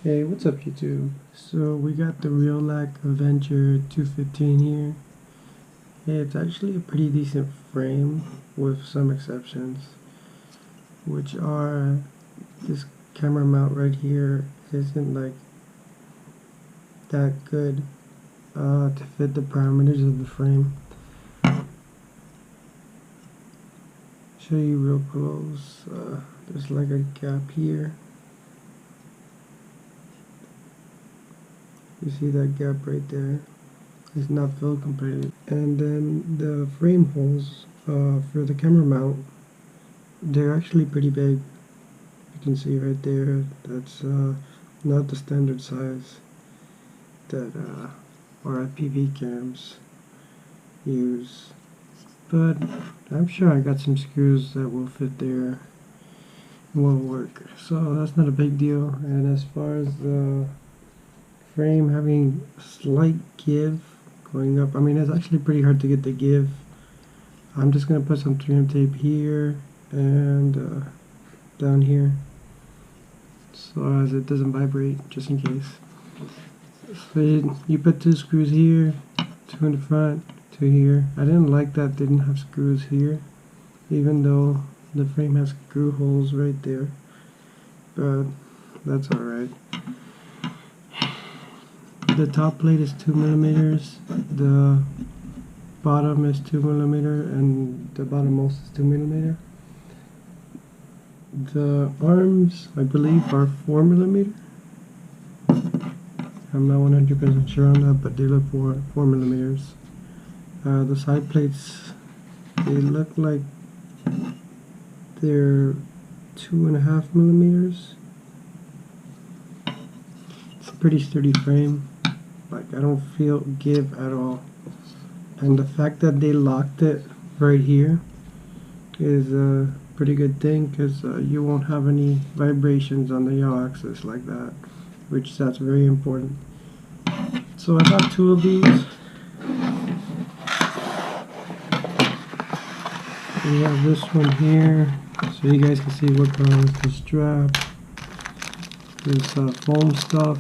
Hey, what's up YouTube? So we got the Realacc Avenger 215 here. Hey, it's actually a pretty decent frame with some exceptions, which are this camera mount right here isn't like that good to fit the parameters of the frame. Show you real close. There's like a gap here. You see that gap right there? It's not filled completely. And then the frame holes for the camera mount, they're actually pretty big. You can see right there, that's not the standard size that our FPV cams use. But I'm sure I got some screws that will fit there and will work. So that's not a big deal. And as far as the frame having slight give going up, I mean, it's actually pretty hard to get the give. I'm just gonna put some 3M tape here and down here so as it doesn't vibrate, just in case. So you put 2 screws here, 2 in the front, 2 here. I didn't like that they didn't have screws here, even though the frame has screw holes right there, but that's alright. The top plate is 2mm, the bottom is 2mm, and the bottommost is 2mm. The arms, I believe, are 4mm. I'm not 100% sure on that, but they look 4mm. The side plates, they look like they're 2.5mm. It's a pretty sturdy frame. Like, I don't feel give at all, and the fact that they locked it right here is a pretty good thing, because you won't have any vibrations on the yaw axis like that, which that's very important. So I got 2 of these. We have this one here, so you guys can see what color is the strap. There's foam stuff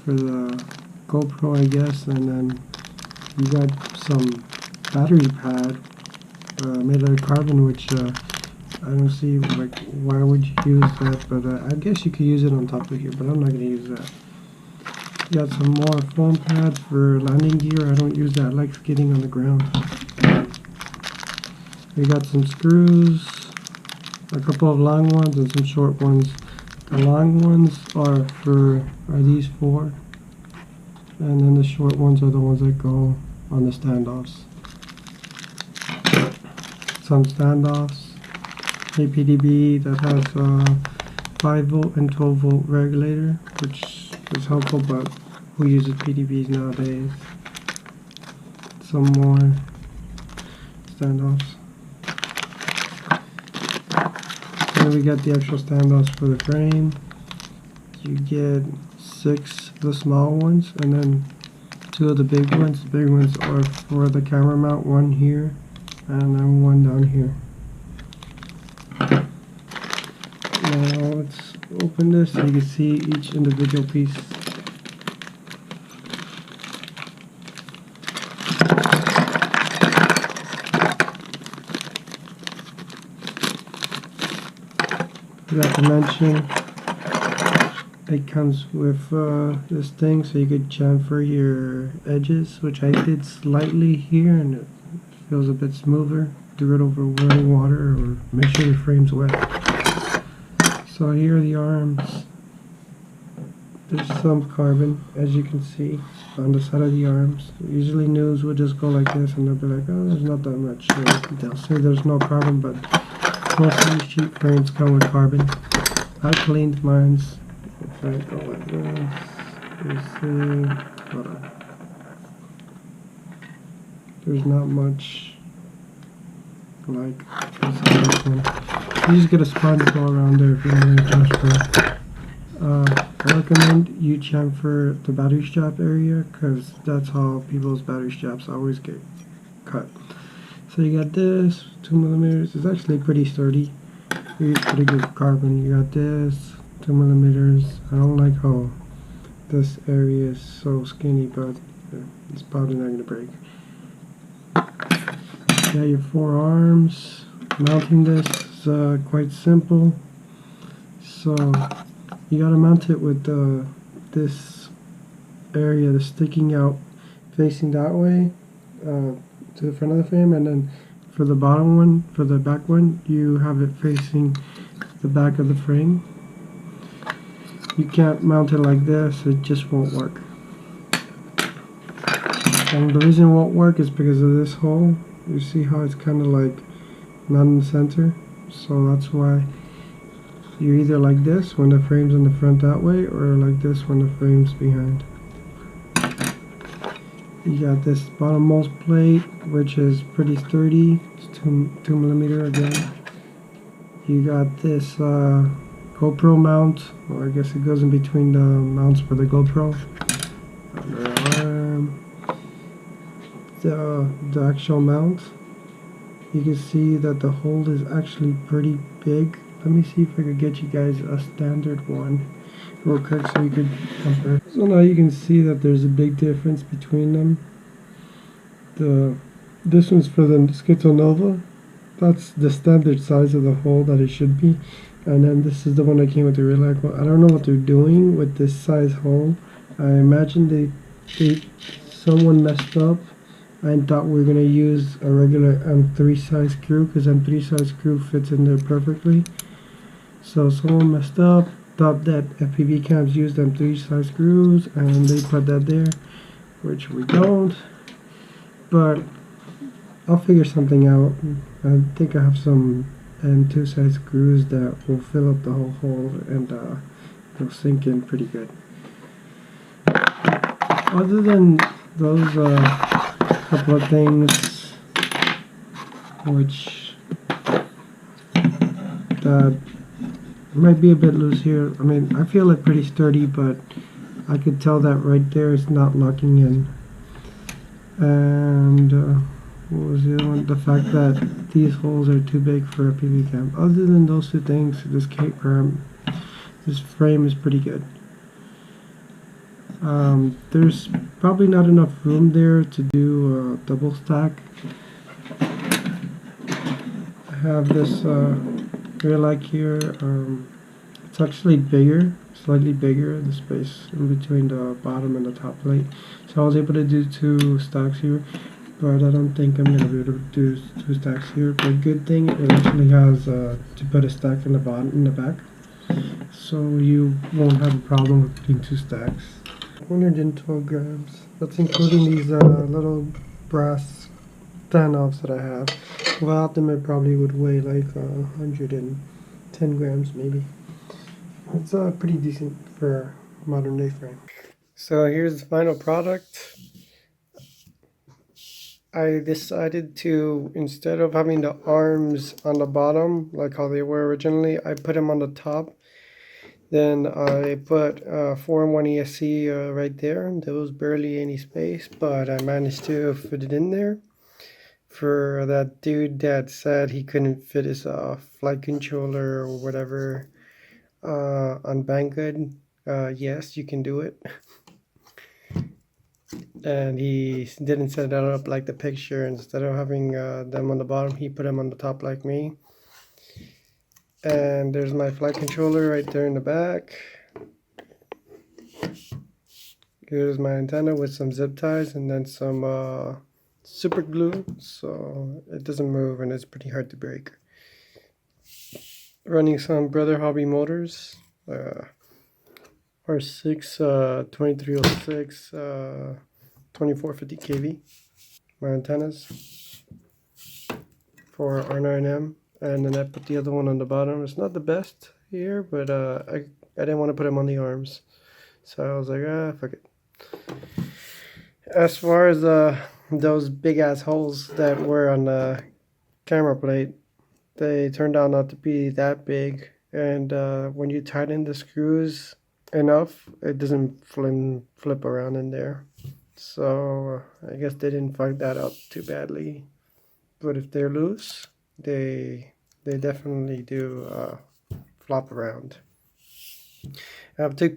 for the GoPro, I guess, and then you got some battery pad made out of carbon, which I don't see, like, why would you use that, but I guess you could use it on top of here, but I'm not going to use that. You got some more foam pads for landing gear. I don't use that, I like skating on the ground. We got some screws, a couple of long ones and some short ones. The long ones are these 4. And then the short ones are the ones that go on the standoffs. Some standoffs, a PDB that has a 5V and 12V regulator, which is helpful, but who uses PDBs nowadays? Some more standoffs. And we got the actual standoffs for the frame. You get 6 of the small ones, and then 2 of the big ones. The big ones are for the camera mount, 1 here and then 1 down here. Now let's open this so you can see each individual piece. Forgot to mention, it comes with this thing so you could chamfer your edges, which I did slightly here, and it feels a bit smoother. Do it over running water, or make sure your frame's wet. So here are the arms. There's some carbon, as you can see, on the side of the arms. Usually news will just go like this and they'll be like, oh, there's not that much. They'll say there's no carbon, but most of these cheap frames come with carbon. I cleaned mine's. If I go like this, you see, hold on. There's not much like this one. You just get a sponge go around there if you want to transfer. I recommend you chamfer the battery strap area, because that's how people's battery straps always get cut. So you got this, 2mm. It's actually pretty sturdy. It's pretty good carbon. You got this, 2mm. I don't like how this area is so skinny, but it's probably not gonna break. Yeah, your forearms. Mounting this is quite simple. So you gotta mount it with this area that's sticking out, facing that way to the front of the frame, and then for the bottom one, for the back one, you have it facing the back of the frame. You can't mount it like this, it just won't work. And the reason it won't work is because of this hole. You see how it's kind of like not in the center? So that's why you're either like this when the frame's in the front that way, or like this when the frame's behind. You got this bottommost plate, which is pretty sturdy. It's 2mm again. You got this Gopro mount, or I guess it goes in between the mounts for the GoPro. The actual mount. You can see that the hole is actually pretty big. Let me see if I could get you guys a standard one real quick so you could compare. So now you can see that there's a big difference between them. This one's for the Schizo-Nova. That's the standard size of the hole that it should be. And then this is the one that came with the Realacc. I don't know what they're doing with this size hole. I imagine someone messed up and thought we were going to use a regular M3 size screw, because M3 size screw fits in there perfectly. So someone messed up, thought that FPV cams used M3 size screws, and they put that there, which we don't. But I'll figure something out. I think I have some M2 size screws that will fill up the whole hole, and they'll sink in pretty good. Other than those couple of things which that might be a bit loose here. I mean, I feel it pretty sturdy, but I could tell that right there is not locking in. And what was the other one? The fact that these holes are too big for a PV cam. Other than those two things, this frame is pretty good. There's probably not enough room there to do a double stack. I have this Realacc here. It's actually bigger, slightly bigger, the space in between the bottom and the top plate. So I was able to do 2 stacks here, but I don't think I'm going to be able to do 2 stacks here. But good thing it actually has to put a stack in the bottom, in the back, so you won't have a problem with putting 2 stacks. 112 grams. That's including these little brass standoffs that I have. Without them, it probably would weigh like 110 grams maybe. It's pretty decent for a modern day frame. So here's the final product. I decided to, instead of having the arms on the bottom like how they were originally, I put them on the top. Then I put 4-in-1 ESC right there. There was barely any space, but I managed to fit it in there. For that dude that said he couldn't fit his flight controller or whatever on Banggood, yes, you can do it. And he didn't set that up like the picture. Instead of having them on the bottom, he put them on the top like me. And there's my flight controller right there in the back. Here's my antenna with some zip ties and then some super glue, so it doesn't move and it's pretty hard to break. Running some Brother Hobby motors, R6 2306 2450 kV. My antennas for R9M. And then I put the other one on the bottom. It's not the best here, but I didn't want to put them on the arms. So I was like, fuck it. As far as those big ass holes that were on the camera plate, they turned out not to be that big. And when you tighten the screws enough, it doesn't flip around in there. So I guess they didn't fuck that up too badly. But if they're loose, they definitely do flop around. I have two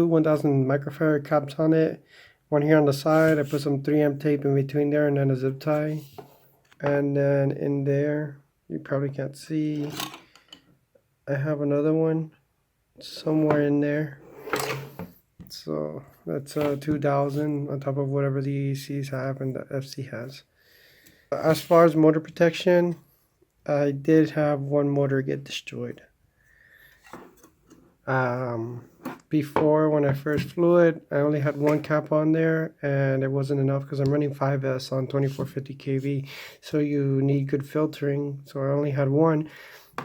1000 microfarad caps on it. One here on the side. I put some 3M tape in between there and then a zip tie. And then in there, you probably can't see, I have another one somewhere in there. So that's 2000 on top of whatever the ECs have and the FC has. As far as motor protection, I did have one motor get destroyed. Before, when I first flew it, I only had one cap on there, and it wasn't enough because I'm running 5S on 2450 kV, so you need good filtering. So I only had one.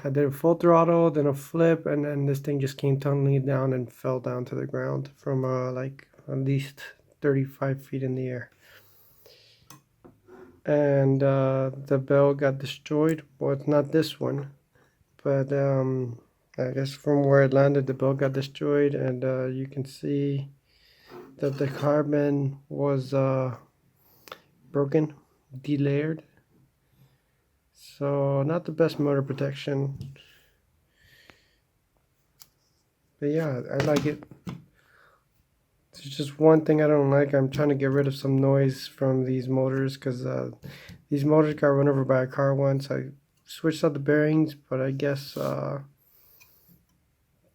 I did a full throttle, then a flip, and then this thing just came tumbling down and fell down to the ground from like at least 35 feet in the air. And the bell got destroyed. Well, it's not this one, but I guess from where it landed, the bell got destroyed, and you can see that the carbon was broken, delayered. So not the best motor protection, but yeah, I like it. There's just one thing I don't like. I'm trying to get rid of some noise from these motors because these motors got run over by a car once. I switched out the bearings, but I guess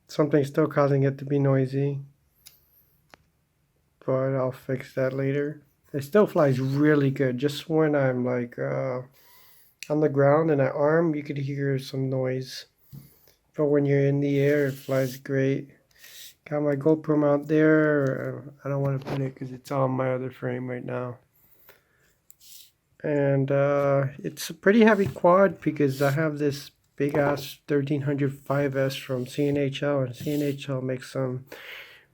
something's still causing it to be noisy. But I'll fix that later. It still flies really good. Just when I'm like on the ground and I arm, you could hear some noise. But when you're in the air, it flies great. Got my Gopro Mount there. I don't want to put it because it's on my other frame right now. And it's a pretty heavy quad because I have this big ass 1300 5S from CNHL, and CNHL makes some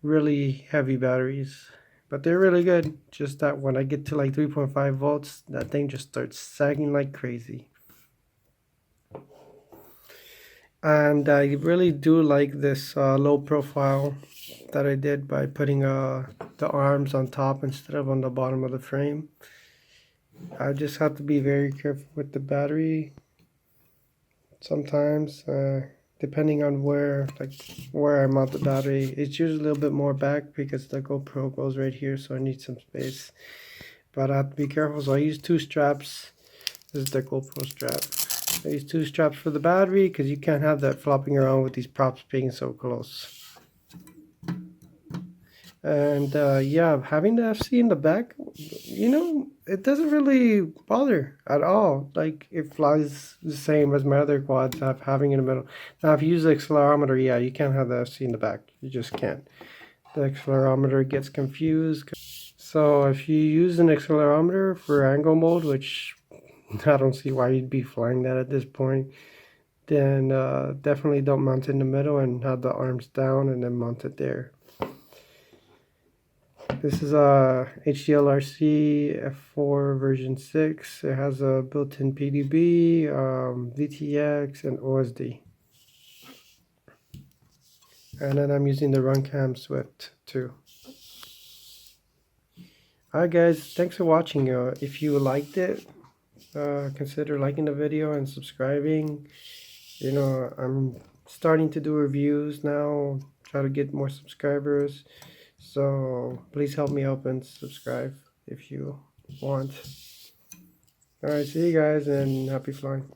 really heavy batteries. But they're really good. Just that when I get to like 3.5 volts, that thing just starts sagging like crazy. And I really do like this low profile that I did by putting the arms on top instead of on the bottom of the frame. I just have to be very careful with the battery sometimes, depending on where I mount the battery. It's usually a little bit more back because the GoPro goes right here, so I need some space. But I have to be careful, so I use two straps. This is the GoPro strap. I use two straps for the battery because you can't have that flopping around with these props being so close. And yeah, having the FC in the back, you know, it doesn't really bother at all. Like, it flies the same as my other quads I have having in the middle. Now, if you use the accelerometer, yeah, you can't have the FC in the back. You just can't. The accelerometer gets confused. So if you use an accelerometer for angle mode, which I don't see why you'd be flying that at this point, then definitely don't mount it in the middle and have the arms down and then mount it there. This is a HDLRC F4 version 6. It has a built-in PDB, VTX, and OSD. And then I'm using the Runcam Swift too. Alright guys, thanks for watching. If you liked it, consider liking the video and subscribing. You know, I'm starting to do reviews now, try to get more subscribers. So please help me out and subscribe if you want. Alright, see you guys and happy flying.